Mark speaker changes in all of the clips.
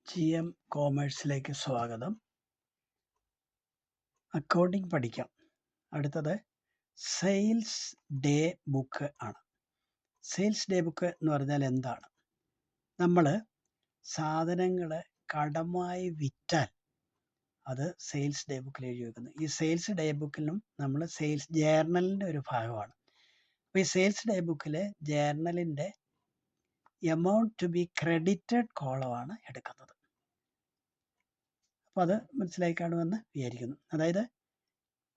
Speaker 1: GM കോമേഴ്സിലേക്ക് സ്വാഗതം. Accounting പഠിക്കാം. അടുത്തത് സെയിൽസ് ഡേ ബുക്ക് ആണ്. സെയിൽസ് ഡേ ബുക്ക് എന്ന് പറഞ്ഞാൽ എന്താണ്? നമ്മൾ സാധനങ്ങൾ കടമായി വിറ്റാൽ അത് സെയിൽസ് ഡേ ബുക്കിൽ എഴുതി വെക്കുന്നു. ഈ സെയിൽസ് ഡേ ബുക്കിലും നമ്മൾ സെയിൽസ് ജേർണലിൻ്റെ ഒരു ഭാഗമാണ്. അപ്പോൾ ഈ സെയിൽസ് ഡേ ബുക്കിൽ ജേർണലിൻ്റെ എമൗണ്ട് ടു ബി ക്രെഡിറ്റഡ് കോളമാണ് എടുക്കുന്നത്. അപ്പോൾ അത് മനസ്സിലായി കാണുമെന്ന് വിചാരിക്കുന്നു. അതായത്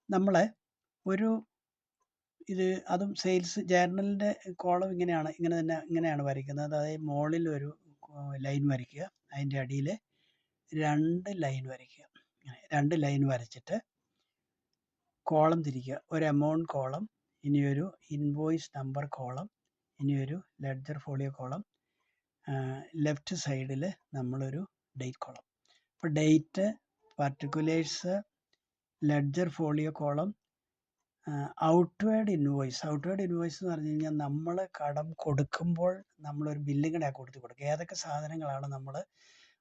Speaker 1: നമ്മൾ അതും സെയിൽസ് ജേർണലിൻ്റെ കോളം ഇങ്ങനെയാണ് വരയ്ക്കുന്നത്. അതായത് മുകളിൽ ഒരു ലൈൻ വരയ്ക്കുക, അതിൻ്റെ അടിയിൽ 2 ലൈൻ വരയ്ക്കുക. ഇങ്ങനെ 2 ലൈൻ വരച്ചിട്ട് കോളം തിരിക്കുക. ഒരു എമൗണ്ട് കോളം, ഇനിയൊരു ഇൻവോയ്സ് നമ്പർ കോളം, ഇനിയൊരു ലെഡ്ജർ ഫോളിയോ കോളം, ലെഫ്റ്റ് സൈഡിൽ നമ്മളൊരു ഡേറ്റ് കോളം. അപ്പോൾ date, particulars, ledger folio column, outward invoice എന്ന് പറഞ്ഞു കഴിഞ്ഞാൽ നമ്മൾ കടം കൊടുക്കുമ്പോൾ നമ്മളൊരു ബില്ലിങ്ങടെ കൊടുക്കുക. ഏതൊക്കെ സാധനങ്ങളാണ് നമ്മൾ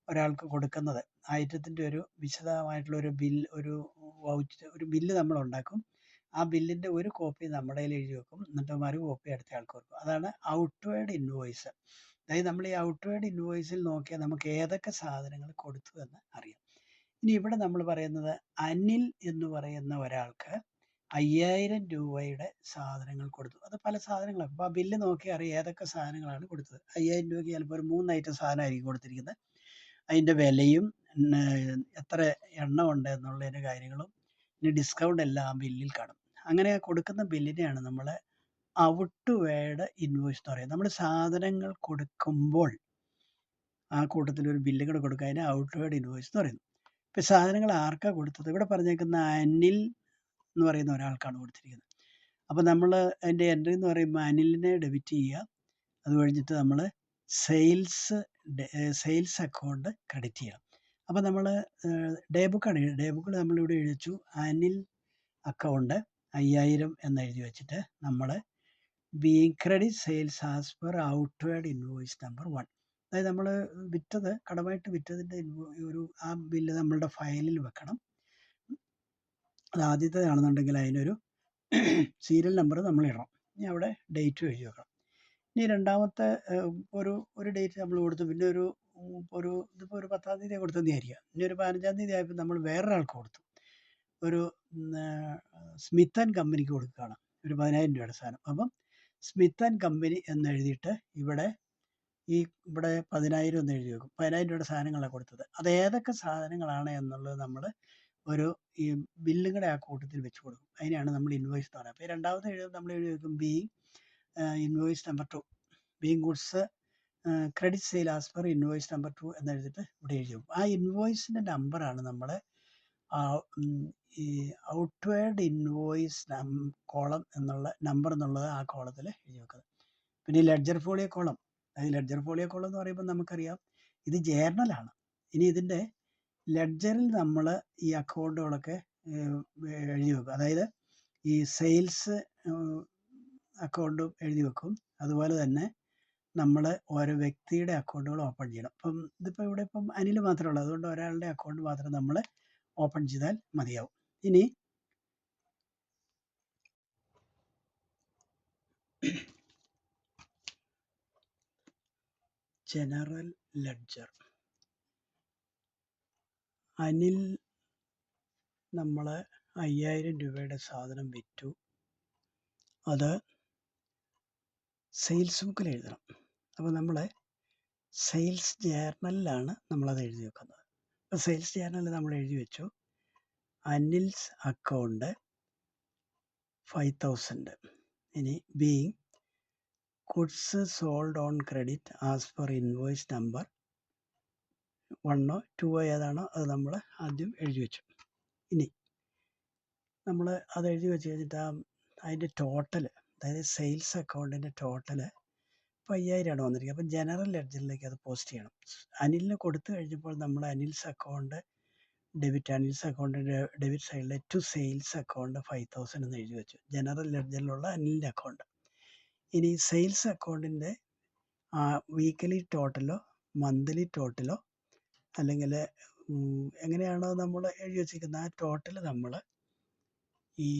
Speaker 1: ഒരാൾക്ക് കൊടുക്കുന്നത്, ഐറ്റത്തിൻ്റെ ഒരു വിശദമായിട്ടുള്ള ഒരു ബില്ല് നമ്മൾ ഉണ്ടാക്കും. ആ ബില്ലിൻ്റെ ഒരു കോപ്പി നമ്മുടെ കയ്യിൽ എഴുതി വെക്കും, എന്നിട്ട് മറു കോപ്പി അടുത്ത ആൾക്ക് കൊടുക്കും. അതാണ് ഔട്ട്വേർഡ് ഇൻവോയ്സ്. അതായത് നമ്മൾ ഈ ഔട്ട്വേർഡ് ഇൻവോയ്സിൽ നോക്കിയാൽ നമുക്ക് ഏതൊക്കെ സാധനങ്ങൾ കൊടുത്തു എന്ന് അറിയാം. ഇനി ഇവിടെ നമ്മൾ പറയുന്നത് അനിൽ എന്ന് പറയുന്ന ഒരാൾക്ക് 5000 രൂപയുടെ സാധനങ്ങൾ കൊടുത്തു. അത് പല സാധനങ്ങളാണ്. അപ്പോൾ ആ ബില്ല് നോക്കി അറിയാം ഏതൊക്കെ സാധനങ്ങളാണ് കൊടുത്തത്. 5000 രൂപയ്ക്ക് ചിലപ്പോൾ ഒരു 3 ഐറ്റം സാധനമായിരിക്കും കൊടുത്തിരിക്കുന്നത്. അതിൻ്റെ വിലയും എത്ര എണ്ണം ഉണ്ട് എന്നുള്ളതിൻ്റെ കാര്യങ്ങളും ഇനി ഡിസ്കൗണ്ട് എല്ലാം ആ ബില്ലിൽ കാണും. അങ്ങനെ കൊടുക്കുന്ന ബില്ലിനെയാണ് നമ്മൾ ഔട്ട്വേർഡ് ഇൻവോയ്സ് എന്ന് പറയുന്നത്. നമ്മൾ സാധനങ്ങൾ കൊടുക്കുമ്പോൾ ആ കൂട്ടത്തിൽ ഒരു ബില്ലും കൂടെ കൊടുക്കുക, അതിനെ ഔട്ട്വേർഡ് ഇൻവോയ്സ് എന്ന് പറയുന്നു. ഇപ്പം സാധനങ്ങൾ ആർക്കാണ് കൊടുത്തത്? ഇവിടെ പറഞ്ഞേക്കുന്ന അനിൽ എന്ന് പറയുന്ന ഒരാൾക്കാണ് കൊടുത്തിരിക്കുന്നത്. അപ്പോൾ നമ്മൾ അതിൻ്റെ എൻട്രി എന്ന് പറയുമ്പോൾ അനിലിനെ ഡെബിറ്റ് ചെയ്യുക. അത് കഴിഞ്ഞിട്ട് നമ്മൾ സെയിൽസ് അക്കൗണ്ട് ക്രെഡിറ്റ് ചെയ്യണം. അപ്പോൾ നമ്മൾ ഡേ ബുക്കാണ്. ഡേ ബുക്കിൽ നമ്മളിവിടെ എഴുതി വെച്ചു അനിൽ അക്കൗണ്ട് 5000 എന്ന് എഴുതി വെച്ചിട്ട് നമ്മൾ credit sales as per outward invoice number 1. അതായത് നമ്മൾ കടമായിട്ട് വിറ്റതിൻ്റെ ആ ബില്ല് നമ്മളുടെ ഫയലിൽ വെക്കണം. അത് ആദ്യത്തേതാണെന്നുണ്ടെങ്കിൽ അതിനൊരു സീരിയൽ നമ്പർ നമ്മൾ ഇടണം. ഇനി അവിടെ ഡേറ്റ് എഴുതി വെക്കണം. ഇനി രണ്ടാമത്തെ ഒരു ഡേറ്റ് നമ്മൾ കൊടുത്തു. പിന്നെ ഇതിപ്പോൾ ഒരു 10-ാം തീയതി കൊടുത്തെന്ന് വിചാരിക്കുക. ഇനി ഒരു 15-ാം തീയതി ആയപ്പോൾ നമ്മൾ വേറൊരാൾക്ക് കൊടുത്തു. ഒരു സ്മിത്ത് ആൻഡ് കമ്പനിക്ക് കൊടുക്കുകയാണ് ഒരു 10000 രൂപയുടെ സാധനം. അപ്പം സ്മിത്ത് ആൻഡ് കമ്പനി എന്ന് എഴുതിയിട്ട് ഇവിടെ 10000 എന്ന് എഴുതി വെക്കും. 10000 രൂപയുടെ സാധനങ്ങളാണ് കൊടുത്തത്. അത് ഏതൊക്കെ സാധനങ്ങളാണ് എന്നുള്ളത് നമ്മൾ ഈ ബില്ലുകളുടെ ആ കൂട്ടത്തിൽ വെച്ച് കൊടുക്കും. അതിനെയാണ് നമ്മൾ ഇൻവോയ്സ് എന്ന് പറയുന്നത്. അപ്പോൾ രണ്ടാമത്തെ നമ്മൾ എഴുതി വെക്കും invoice number 2, being goods credit sale as per invoice number 2 എന്ന് എഴുതിയിട്ട് ഇവിടെ എഴുതി വെക്കും. ആ ഇൻവോയ്സിൻ്റെ നമ്പറാണ് നമ്മൾ ഈ ഔട്ട്വേർഡ് ഇൻവോയ്സ് കോളം എന്നുള്ള നമ്പർ എന്നുള്ളത് ആ കോളത്തിൽ എഴുതി വെക്കുന്നത്. പിന്നെ ledger folio column, ledger folio column എന്ന് പറയുമ്പോൾ നമുക്കറിയാം ഇത് ജേർണലാണ്. ഇനി ഇതിൻ്റെ ലെഡ്ജറിൽ നമ്മൾ ഈ അക്കൗണ്ടുകളൊക്കെ എഴുതി വെക്കും. അതായത് ഈ സെയിൽസ് അക്കൗണ്ടും എഴുതി വെക്കും. അതുപോലെ തന്നെ നമ്മൾ ഓരോ വ്യക്തിയുടെ അക്കൗണ്ടുകൾ ഓപ്പൺ ചെയ്യണം. ഇതിപ്പോൾ ഇവിടെ അനിൽ മാത്രമേ ഉള്ളൂ, അതുകൊണ്ട് ഒരാളുടെ അക്കൗണ്ട് മാത്രം നമ്മൾ ഓപ്പൺ ചെയ്താൽ മതിയാവും. ഇനി ജനറൽ ലെഡ്ജർ. അനിൽ നമ്മൾ 5000 രൂപയുടെ സാധനം വിറ്റു. അത് സെയിൽസ് ബുക്കിൽ എഴുതണം. അപ്പോൾ നമ്മൾ സെയിൽസ് ജേർണലിലാണ് നമ്മളത് എഴുതി വെക്കുന്നത്. അപ്പോൾ സെയിൽസ് ജേർണലിൽ നമ്മൾ എഴുതി വെച്ചു അനിൽസ് അക്കൗണ്ട് 5000. ഇനി being goods sold on credit as per invoice number 1 2 ഏതാണോ അത് നമ്മൾ ആദ്യം എഴുതി വെച്ചു. ഇനി നമ്മൾ അത് എഴുതി വെച്ച് കഴിഞ്ഞിട്ട് അതിൻ്റെ ടോട്ടൽ, അതായത് സെയിൽസ് അക്കൗണ്ടിൻ്റെ ടോട്ടൽ 5000 വന്നിരിക്കുക. അപ്പം ജനറൽ ലെഡ്ജറിലേക്ക് അത് പോസ്റ്റ് ചെയ്യണം. അനിലിന് കൊടുത്തു കഴിഞ്ഞപ്പോൾ നമ്മൾ അനിൽസ് അക്കൗണ്ടിൻ്റെ ഡെബിറ്റ് സൈഡിലെ ടു സെയിൽസ് അക്കൗണ്ട് 5000 എന്ന് എഴുതി വെച്ചു, ജനറൽ ലെഡ്ജറിലുള്ള അനിലിൻ്റെ അക്കൗണ്ട്. ഇനി സെയിൽസ് അക്കൗണ്ടിൻ്റെ വീക്കലി ടോട്ടലോ മന്ത്ലി ടോട്ടലോ അല്ലെങ്കിൽ എങ്ങനെയാണോ നമ്മൾ എഴുതി വച്ചിരിക്കുന്നത് ആ ടോട്ടൽ നമ്മൾ ഈ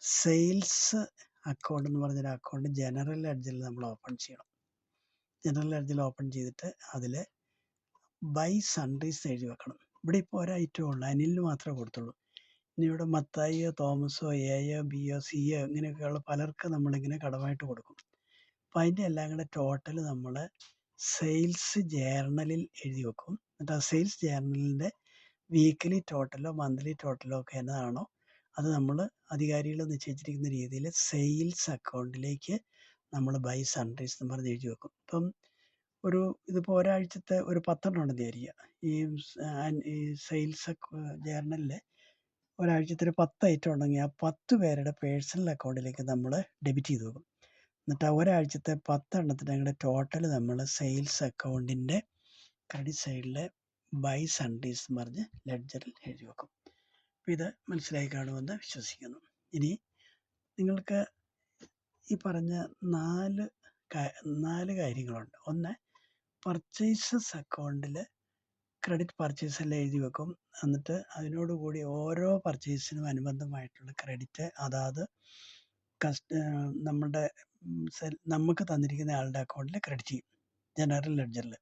Speaker 1: സെയിൽസ് അക്കൗണ്ട് എന്ന് പറഞ്ഞൊരു അക്കൗണ്ട് ജനറൽ ലെഡ്ജറിൽ നമ്മൾ ഓപ്പൺ ചെയ്യണം. ജനറൽ ലെഡ്ജറിൽ ഓപ്പൺ ചെയ്തിട്ട് അതിൽ ബൈ സൺറൈസ് എഴുതി വെക്കണം. ഇവിടെ ഇപ്പോൾ ഒരൈറ്റമേ ഉള്ളൂ, അനിലിന് മാത്രമേ കൊടുത്തുള്ളൂ. ഇനി ഇവിടെ മത്തായിയോ തോമസോ എയോ ബിയോ സിയോ ഇങ്ങനെയൊക്കെയുള്ള പലർക്ക് നമ്മളിങ്ങനെ കടമായിട്ട് കൊടുക്കും. അപ്പം അതിൻ്റെ എല്ലാം കൂടെ ടോട്ടൽ നമ്മൾ സെയിൽസ് ജേർണലിൽ എഴുതി വെക്കും. എന്നിട്ട് ആ സെയിൽസ് ജേർണലിൻ്റെ വീക്ക്ലി ടോട്ടലോ മന്ത്ലി ടോട്ടലോ ഒക്കെ എന്നതാണോ അത് നമ്മൾ അധികാരികൾ നിശ്ചയിച്ചിരിക്കുന്ന രീതിയിൽ സെയിൽസ് അക്കൗണ്ടിലേക്ക് നമ്മൾ ബൈ സൺറൈസ് എന്ന് പറഞ്ഞ് എഴുതി വെക്കും. ഇപ്പം ഇതിപ്പോൾ ഒരാഴ്ചത്തെ ഒരു 10 ഉണ്ടെന്ന് വിചാരിക്കുക. ഈ സെയിൽസ് ജേർണലിൽ ഒരാഴ്ചത്തെ ഒരു 10 ഐറ്റം ഉണ്ടെങ്കിൽ ആ 10 പേരുടെ പേഴ്സണൽ അക്കൗണ്ടിലേക്ക് നമ്മൾ ഡെബിറ്റ് ചെയ്ത് വെക്കും. എന്നിട്ട് ആ ഒരാഴ്ചത്തെ 10 എണ്ണത്തിൻ്റെ കൂടെ ടോട്ടൽ നമ്മൾ സെയിൽസ് അക്കൗണ്ടിൻ്റെ ക്രെഡിറ്റ് സൈഡിൽ ബൈ സൺറൈസ് എന്ന് പറഞ്ഞ് ലെഡ്ജറിൽ എഴുതി വെക്കും. അപ്പോൾ ഇത് മനസ്സിലായി കാണുമെന്ന് വിശ്വസിക്കുന്നു. ഇനി നിങ്ങൾക്ക് ഈ പറഞ്ഞ 4 കാര്യങ്ങളുണ്ട്. ഒന്ന്, പർച്ചേസസ് അക്കൗണ്ടിൽ ക്രെഡിറ്റ് പർച്ചേസ് എല്ലാം എഴുതി വെക്കും. എന്നിട്ട് അതിനോടുകൂടി ഓരോ പർച്ചേസിനും അനുബന്ധമായിട്ടുള്ള ക്രെഡിറ്റ് അതാത് നമ്മുടെ നമുക്ക് തന്നിരിക്കുന്ന ആളുടെ അക്കൗണ്ടിൽ ക്രെഡിറ്റ് ചെയ്യും ജനറൽ ലെഡ്ജറിൽ.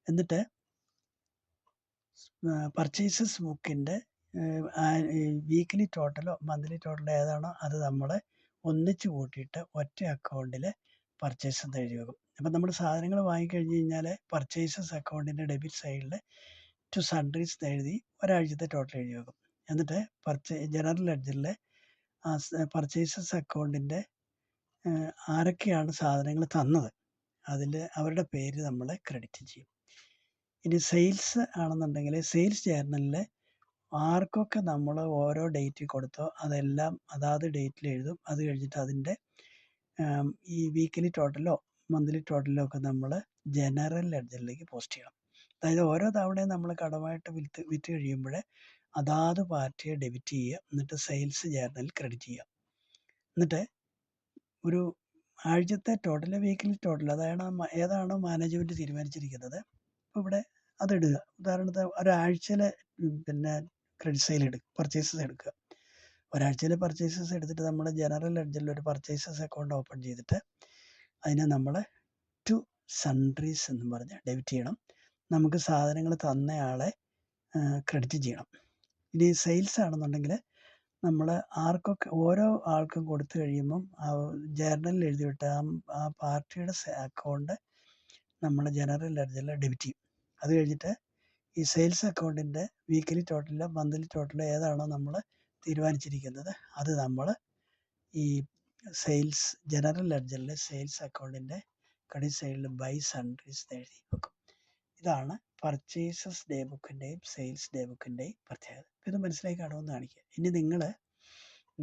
Speaker 1: എന്നിട്ട് പർച്ചേസസ് ബുക്കിൻ്റെ വീക്ക്ലി ടോട്ടലോ മന്ത്ലി ടോട്ടലോ ഏതാണോ അത് നമ്മൾ ഒന്നിച്ച് കൂട്ടിയിട്ട് ഒറ്റ അക്കൗണ്ടിൽ പർച്ചേസ് എന്ന് എഴുതി വെക്കും. അപ്പം നമ്മൾ സാധനങ്ങൾ വാങ്ങിക്കഴിഞ്ഞ് കഴിഞ്ഞാൽ പർച്ചേസസ് അക്കൗണ്ടിൻ്റെ ഡെബിറ്റ് സൈഡിൽ ടു സൺറൈസ് എന്ന് എഴുതി ഒരാഴ്ചത്തെ ടോട്ടൽ എഴുതി വെക്കും. എന്നിട്ട് ജനറൽ ലെഡ്ജറിലെ പർച്ചേസസ് അക്കൗണ്ടിൻ്റെ ആരൊക്കെയാണ് സാധനങ്ങൾ തന്നത് അതിൽ അവരുടെ പേര് നമ്മൾ ക്രെഡിറ്റ് ചെയ്യും. ഇനി സെയിൽസ് ആണെന്നുണ്ടെങ്കിൽ സെയിൽസ് ജേർണലിൽ ആർക്കൊക്കെ നമ്മൾ ഓരോ ഡേറ്റ് കൊടുത്തോ അതെല്ലാം അതാത് ഡേറ്റിൽ എഴുതും. അത് കഴിഞ്ഞിട്ട് അതിൻ്റെ ഈ വീക്ക്ലി ടോട്ടലോ മന്ത്ലി ടോട്ടലോ ഒക്കെ നമ്മൾ ജനറൽ ലെഡ്ജറിലേക്ക് പോസ്റ്റ് ചെയ്യണം. അതായത് ഓരോ തവണയും നമ്മൾ കടമായിട്ട് വിറ്റ് കഴിയുമ്പോൾ അതാത് പാർട്ടിയെ ഡെബിറ്റ് ചെയ്യുക, എന്നിട്ട് സെയിൽസ് ജേർണലിൽ ക്രെഡിറ്റ് ചെയ്യുക. എന്നിട്ട് ഒരു ആഴ്ചത്തെ ടോട്ടൽ വീക്ക്ലി ടോട്ടൽ ഏതാണോ മാനേജ്മെൻറ്റ് തീരുമാനിച്ചിരിക്കുന്നത് അപ്പോൾ ഇവിടെ അതിടുക. ഉദാഹരണത്തിന് ഒരാഴ്ചയിലെ ക്രെഡിറ്റ് സെയിൽ പർച്ചേസസ് എടുക്കുക. ഒരാഴ്ചയിലെ പർച്ചേസസ് എടുത്തിട്ട് നമ്മൾ ജനറൽ ലെഡ്ജറിൽ ഒരു പർച്ചേസസ് അക്കൗണ്ട് ഓപ്പൺ ചെയ്തിട്ട് അതിനെ നമ്മൾ ടു സൺട്രീസ് എന്ന് പറഞ്ഞ് ഡെബിറ്റ് ചെയ്യണം. നമുക്ക് സാധനങ്ങൾ തന്നയാളെ ക്രെഡിറ്റ് ചെയ്യണം. ഇനി സെയിൽസ് ആണെന്നുണ്ടെങ്കിൽ നമ്മൾ ആർക്കൊക്കെ ഓരോ ആൾക്കും കൊടുത്തു കഴിയുമ്പം ജേർണലിൽ എഴുതിവിട്ട ആ പാർട്ടിയുടെ അക്കൗണ്ട് നമ്മൾ ജനറൽ ലെഡ്ജറിൽ ഡെബിറ്റ് ചെയ്യും. അത് കഴിഞ്ഞിട്ട് ഈ സെയിൽസ് അക്കൗണ്ടിൻ്റെ വീക്ക്ലി ടോട്ടലോ മന്ത്ലി ടോട്ടലോ ഏതാണോ നമ്മൾ തീരുമാനിച്ചിരിക്കുന്നത് അത് നമ്മൾ ഈ ജനറൽ ലെഡ്ജറിലെ സെയിൽസ് അക്കൗണ്ടിൻ്റെ ക്രെഡിറ്റ് സൈഡിൽ ബൈ സൺട്രീസ് എഴുതി വെക്കും. ഇതാണ് പർച്ചേസസ് ഡേ ബുക്കിൻ്റെയും സെയിൽസ് ഡേ ബുക്കിൻ്റെയും പ്രത്യേകത. ഇത് മനസ്സിലാക്കി കാണുമെന്ന് കാണിക്കുക. ഇനി നിങ്ങൾ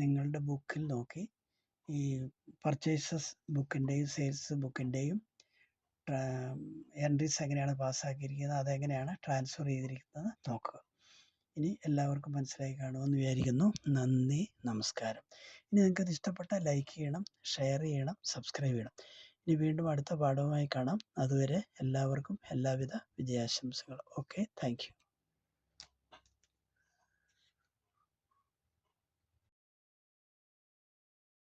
Speaker 1: നിങ്ങളുടെ ബുക്കിൽ നോക്കി ഈ പർച്ചേസസ് ബുക്കിൻ്റെയും സെയിൽസ് ബുക്കിൻ്റെയും എൻട്രീസ് എങ്ങനെയാണ് പാസ്സാക്കിയിരിക്കുന്നത്, അതെങ്ങനെയാണ് ട്രാൻസ്ഫർ ചെയ്തിരിക്കുന്നത് നോക്കുക. ഇനി എല്ലാവർക്കും മനസ്സിലായി കാണുമെന്ന് വിചാരിക്കുന്നു. നന്ദി, നമസ്കാരം. ഇനി നിങ്ങൾക്കത് ഇഷ്ടപ്പെട്ടാൽ ലൈക്ക് ചെയ്യണം, ഷെയർ ചെയ്യണം, സബ്സ്ക്രൈബ് ചെയ്യണം. ഇനി വീണ്ടും അടുത്ത പാഠവുമായി കാണാം. അതുവരെ എല്ലാവർക്കും എല്ലാവിധ വിജയാശംസകളും. Okay, thank you.